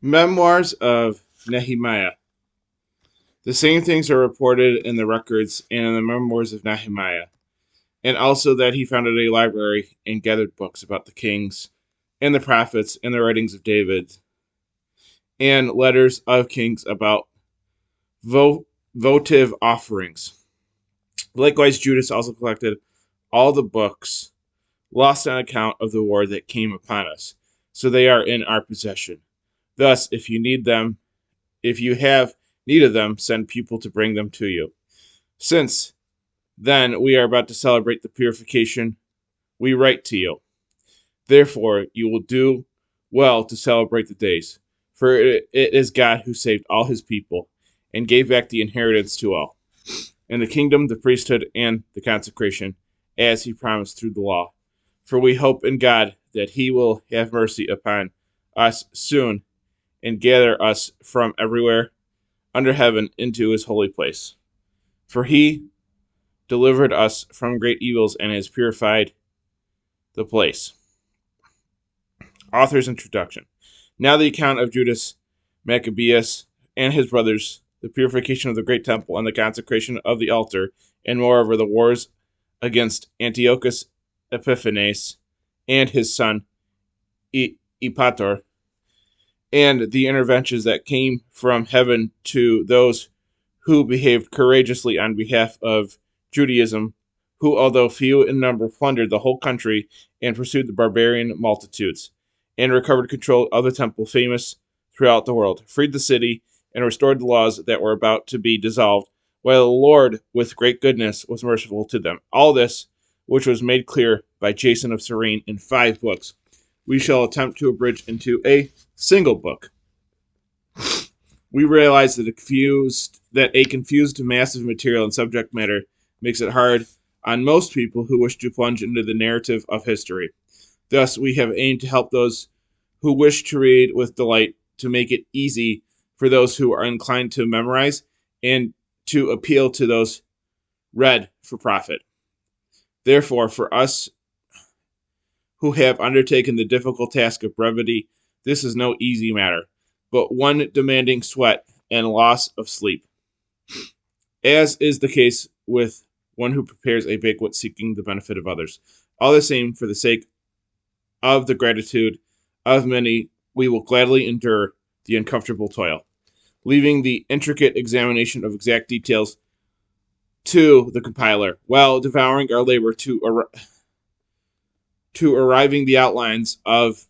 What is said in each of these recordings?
Memoirs of Nehemiah. The same things are reported in the records and in the memoirs of Nehemiah, and also that he founded a library and gathered books about the kings and the prophets and the writings of David, and letters of kings about votive offerings. Likewise, Judas also collected all the books lost on account of the war that came upon us, so they are in our possession. Thus, if you have need of them, send people to bring them to you. Since then we are about to celebrate the purification, we write to you. Therefore, you will do well to celebrate the days, for it is God who saved all his people and gave back the inheritance to all, and the kingdom, the priesthood, and the consecration, as he promised through the law. For we hope in God that he will have mercy upon us soon and gather us from everywhere under heaven into his holy place. For he delivered us from great evils and has purified the place. Author's introduction. Now the account of Judas Maccabeus and his brothers, the purification of the great temple and the consecration of the altar, and moreover the wars against Antiochus Epiphanes and his son Epator, and the interventions that came from heaven to those who behaved courageously on behalf of Judaism, who, although few in number, plundered the whole country and pursued the barbarian multitudes, and recovered control of the temple famous throughout the world, freed the city, and restored the laws that were about to be dissolved, while the Lord, with great goodness, was merciful to them. All this, which was made clear by Jason of Cyrene in 5 books, we shall attempt to abridge into a single book. We realize that a confused mass of material and subject matter makes it hard on most people who wish to plunge into the narrative of history. Thus, we have aimed to help those who wish to read with delight, to make it easy for those who are inclined to memorize, and to appeal to those read for profit. Therefore, for us who have undertaken the difficult task of brevity, this is no easy matter, but one demanding sweat and loss of sleep, as is the case with one who prepares a banquet seeking the benefit of others. All the same, for the sake of the gratitude of many, we will gladly endure the uncomfortable toil, leaving the intricate examination of exact details to the compiler, while devouring our labor to arriving the outlines of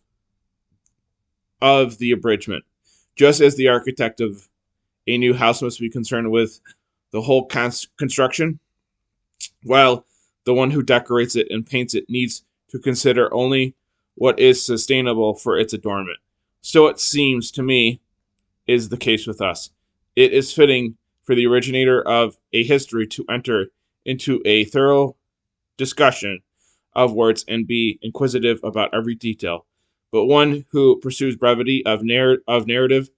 the abridgment. Just as the architect of a new house must be concerned with the whole construction, while the one who decorates it and paints it needs to consider only what is sustainable for its adornment. So it seems to me is the case with us. It is fitting for the originator of a history to enter into a thorough discussion of words and be inquisitive about every detail. But one who pursues brevity of narrative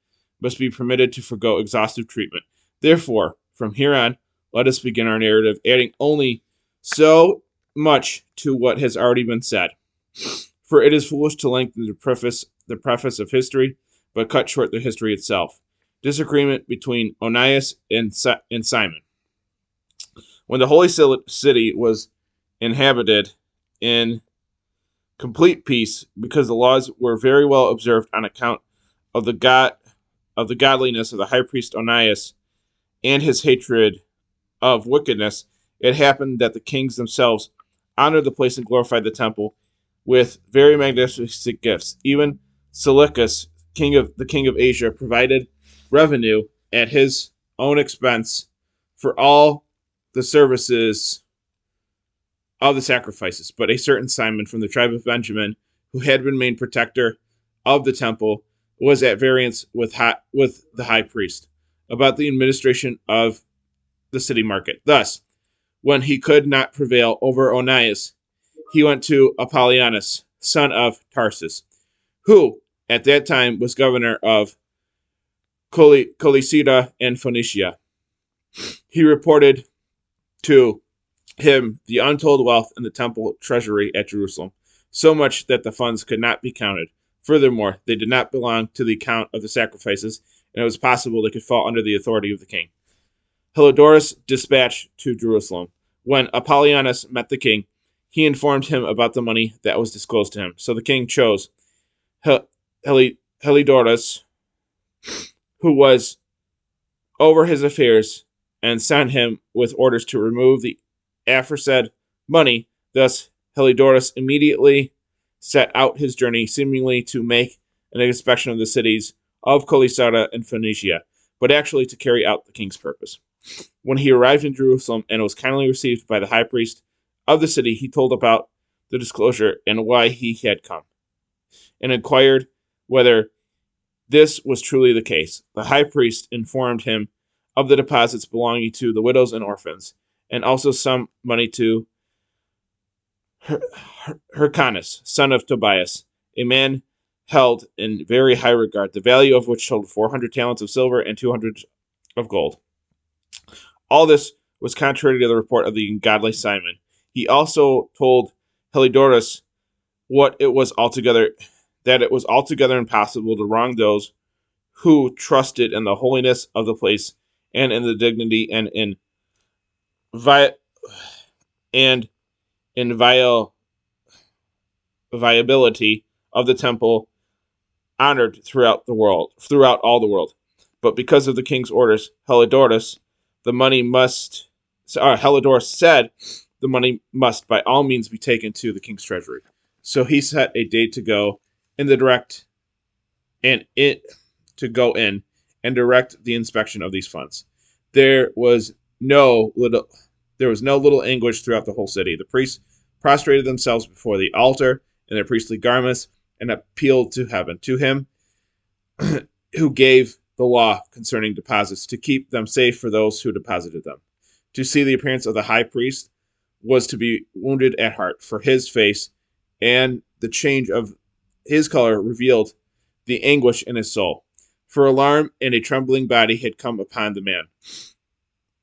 must be permitted to forego exhaustive treatment. Therefore, from here on, let us begin our narrative, adding only so much to what has already been said. For it is foolish to lengthen the preface of history, but cut short the history itself. Disagreement between Onias and Simon. When the holy city was inhabited in complete peace, because the laws were very well observed on account of the godliness of the high priest Onias and his hatred of wickedness, it happened that the kings themselves honored the place and glorified the temple with very magnificent gifts. Even Seleucus, king of Asia, provided revenue at his own expense for all the services of the sacrifices. But a certain Simon from the tribe of Benjamin, who had been made protector of the temple, was at variance with the high priest about the administration of the city market. Thus, when he could not prevail over Onias, he went to Apollonius, son of Tarsus, who at that time was governor of Colicida and Phoenicia. He reported to him the untold wealth in the temple treasury at Jerusalem, so much that the funds could not be counted. Furthermore, they did not belong to the account of the sacrifices, and it was possible they could fall under the authority of the king. Heliodorus dispatched to Jerusalem. When Apollonius met the king, he informed him about the money that was disclosed to him. So the king chose Heliodorus, who was over his affairs, and sent him with orders to remove the aforesaid money. Thus, Heliodorus immediately set out his journey, seemingly to make an inspection of the cities of Colisada and Phoenicia, but actually to carry out the king's purpose. When he arrived in Jerusalem and was kindly received by the high priest of the city, he told about the disclosure and why he had come, and inquired whether this was truly the case. The high priest informed him of the deposits belonging to the widows and orphans, and also some money to Hyrcanus, son of Tobias, a man held in very high regard, the value of which totaled 400 talents of silver and 200 of gold. All this was contrary to the report of the ungodly Simon. He also told Heliodorus that it was altogether impossible to wrong those who trusted in the holiness of the place and in the dignity and inviolability of the temple honored throughout all the world. But because of the king's orders, Heliodorus said the money must by all means be taken to the king's treasury. So he set a date to go in and direct the inspection of these funds. There was no little anguish throughout the whole city. The priests prostrated themselves before the altar in their priestly garments and appealed to heaven, to him who gave the law concerning deposits, to keep them safe for those who deposited them. To see the appearance of the high priest was to be wounded at heart, for his face and the change of his color revealed the anguish in his soul. For alarm and a trembling body had come upon the man,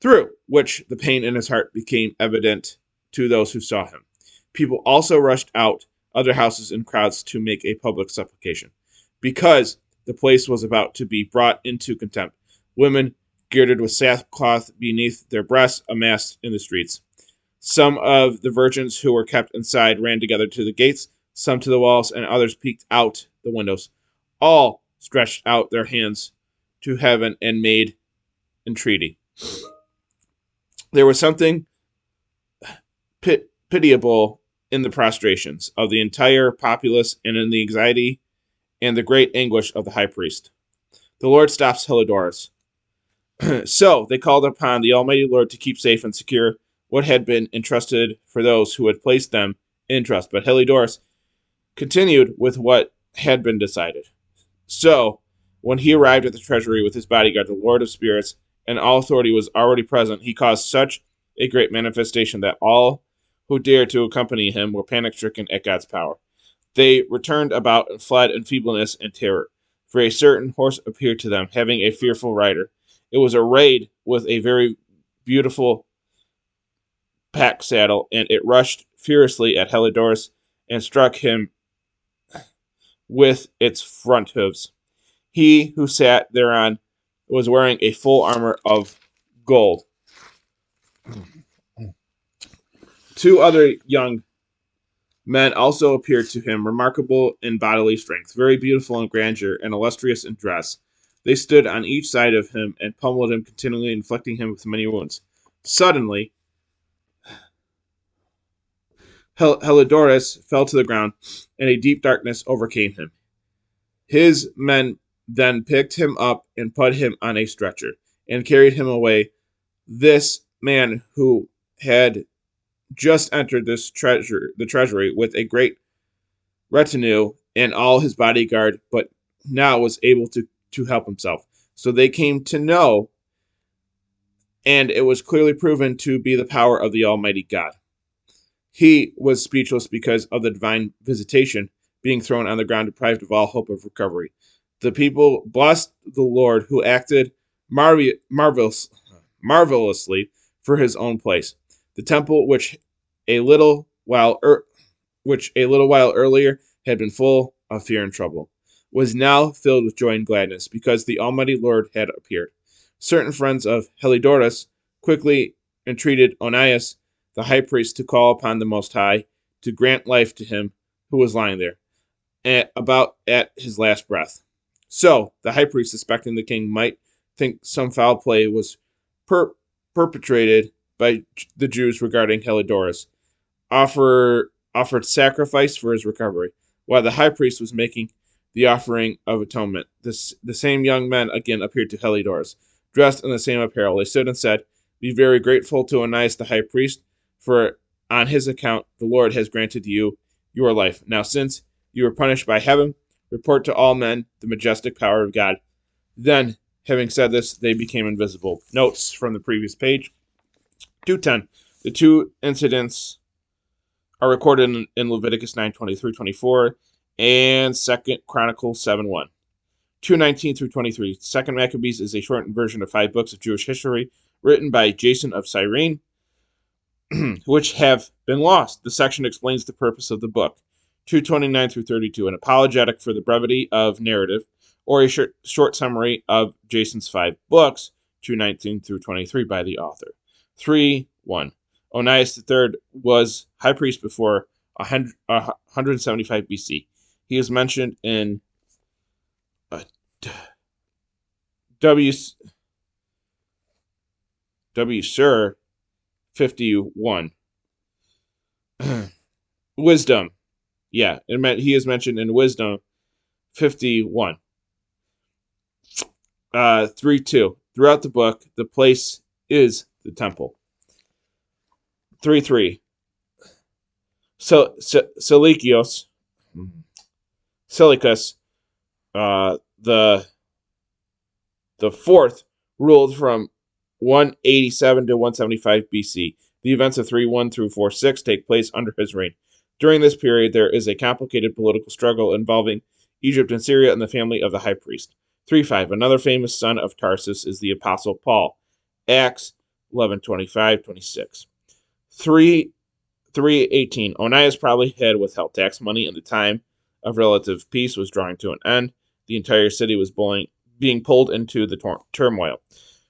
through which the pain in his heart became evident to those who saw him. People also rushed out other houses in crowds to make a public supplication, because the place was about to be brought into contempt. Women, girded with sackcloth beneath their breasts, amassed in the streets. Some of the virgins who were kept inside ran together to the gates, some to the walls, and others peeked out the windows. All stretched out their hands to heaven and made entreaty. There was something pitiable in the prostrations of the entire populace and in the anxiety and the great anguish of the high priest. The Lord stops Heliodorus. So they called upon the Almighty Lord to keep safe and secure what had been entrusted for those who had placed them in trust. But Heliodorus continued with what had been decided. So, when he arrived at the treasury with his bodyguard, the Lord of Spirits, and all authority was already present, he caused such a great manifestation that all who dared to accompany him were panic-stricken at God's power. They returned about and fled in feebleness and terror, for a certain horse appeared to them, having a fearful rider. It was arrayed with a very beautiful pack saddle, and it rushed furiously at Heliodorus and struck him with its front hooves. He who sat thereon was wearing a full armor of gold. 2 other young men also appeared to him, remarkable in bodily strength, very beautiful in grandeur, and illustrious in dress. They stood on each side of him and pummeled him continually, inflicting him with many wounds. Suddenly, Heliodorus fell to the ground, and a deep darkness overcame him. His men then picked him up and put him on a stretcher, and carried him away. This man who had just entered the treasury with a great retinue and all his bodyguard, but now was able to help himself. So they came to know, and it was clearly proven to be the power of the Almighty God. He was speechless because of the divine visitation, being thrown on the ground, deprived of all hope of recovery. The people blessed the Lord, who acted marvelously for his own place. The temple, which a little while earlier had been full of fear and trouble, was now filled with joy and gladness, because the Almighty Lord had appeared. Certain friends of Heliodorus quickly entreated Onias, the high priest, to call upon the Most High to grant life to him who was lying there, at his last breath. So the high priest, suspecting the king might think some foul play was perpetrated by the Jews regarding Heliodorus, offered sacrifice for his recovery. While the high priest was making the offering of atonement, the same young men again appeared to Heliodorus, dressed in the same apparel. They stood and said, "Be very grateful to Onias the high priest, for on his account the Lord has granted you your life. Now, since you were punished by heaven, report to all men the majestic power of God." Then, having said this, they became invisible. Notes from the previous page. 2:10. The two incidents are recorded in Leviticus 9:23-24 and 2 Chronicles 7:1. 2:19 through 23. 2 Maccabees is a shortened version of 5 books of Jewish history written by Jason of Cyrene, which have been lost. The section explains the purpose of the book. 2:29 through 32, an apologetic for the brevity of narrative, or a short summary of Jason's 5 books, 2:19 through 23, by the author. 3:1. Onias III was high priest before 175 BC. He is mentioned in W. Sir 51. Wisdom. Yeah, he is mentioned in Wisdom 51. 3:2. Throughout the book, the place is the temple. 3:3. Seleucus, the fourth, ruled from 187 to 175 BC. The events of 3:1 through 4:6 take place under his reign. During this period, there is a complicated political struggle involving Egypt and Syria and the family of the high priest. 3:5. Another famous son of Tarsus is the Apostle Paul. Acts 11:25-26. 3:18. Onias probably had withheld tax money, and the time of relative peace was drawing to an end. The entire city was being pulled into the turmoil.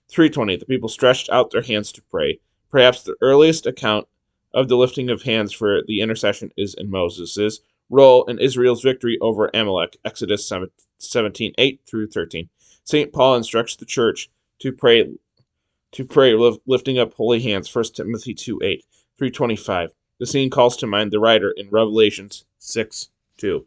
3:20. The people stretched out their hands to pray. Perhaps the earliest account of the lifting of hands for the intercession is in Moses' role in Israel's victory over Amalek, Exodus 17:8-13. St. Paul instructs the church to pray, lifting up holy hands, 1 Timothy 2:8. 3:25. The scene calls to mind the writer in Revelations 6:2.